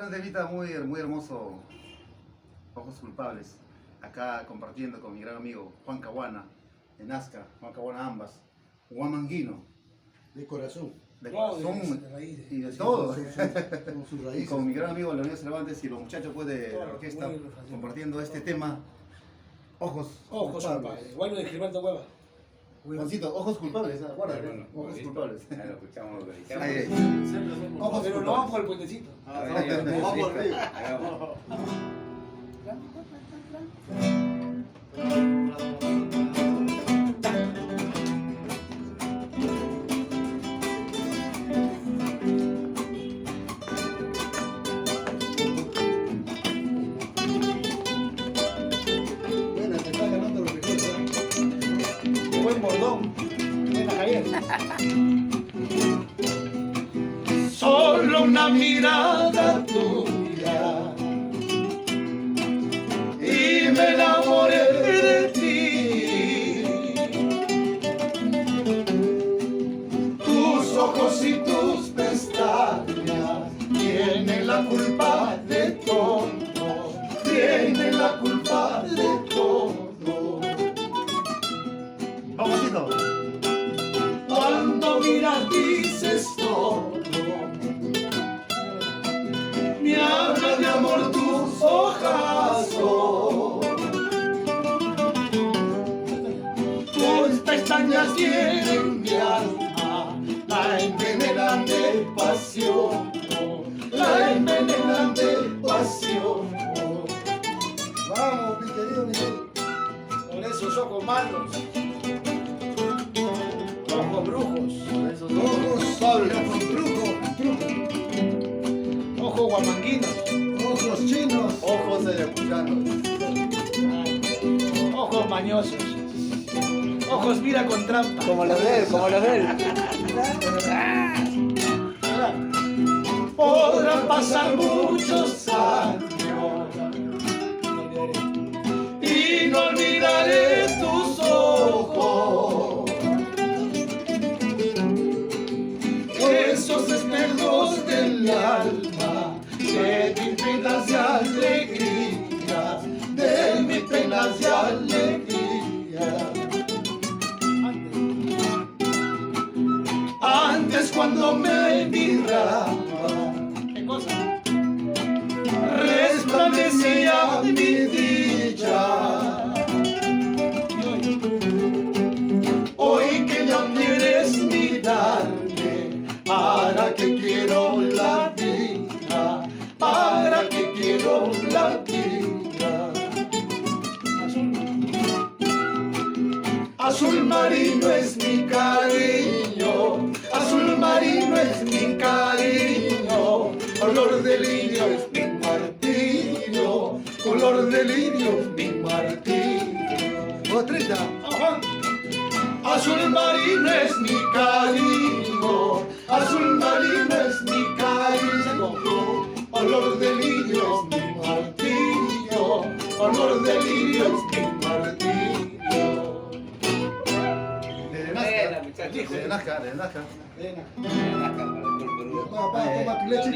Un temita muy hermoso, Ojos Culpables. Acá compartiendo con mi gran amigo Juan Caguana, de Nazca, Juan Caguana ambas, Huamanguino, De corazón. de No, corazón de raíces. y de todo. Son sus Y raíces. con mi gran amigo Leonidas Cervantes y los muchachos pues, de la Todo, orquesta, muy bien, compartiendo este tema, Ojos Ojos culpables. Bueno, de Gilberto Hueva. Juancito, Ojos Culpables, guarda, Bueno, Ojos listo. Culpables. Ya lo escuchamos, lo Ahí, dedicamos. ahí. Ojos Pero no vamos por el puentecito. Vamos arriba. Hagamos. Buena, te está ganando los mejores. Buen bordón. Buena Javier. Solo una mirada tuya y me enamoré de ti. Tus ojos y tus pestañas tienen la culpa de todo, tienen la culpa de todo. Vamos, Tito. Cuando miras dices todo, me habla de amor tus ojazos. Tus pestañas tienen mi alma, la envenenan de pasión, la envenenan de pasión. Vamos, mi querido Miguel. Con esos ojos malos. Ojos brujos. Ojos sabios. Ojos guamanguinos. Ojos chinos. Ojos ayacuchanos. Ojos mañosos. Ojos mira con trampa. Como los de él, como los de él. Podrán pasar muchos años y no olvidaré tus ojos, esos espejos del alma, de mis penas y alegrías, de mis penas y alegrías. Antes cuando me miraba, ¿Qué cosa? resplandecía mi dicha. Hoy que ya quieres mirarme, ¿para qué quiero la vida? ¿Para qué quiero la vida? Azul marino es mi cariño, azul marino es mi cariño, color de lirio es mi martirio, color de lirio es mi martirio. Otrita. Azul marino es mi cariño, azul marino es mi cariño, color de lirio es mi martirio, color de lirio es mi martirio. De Nazca, de Nazca. Papá, toma tu leche.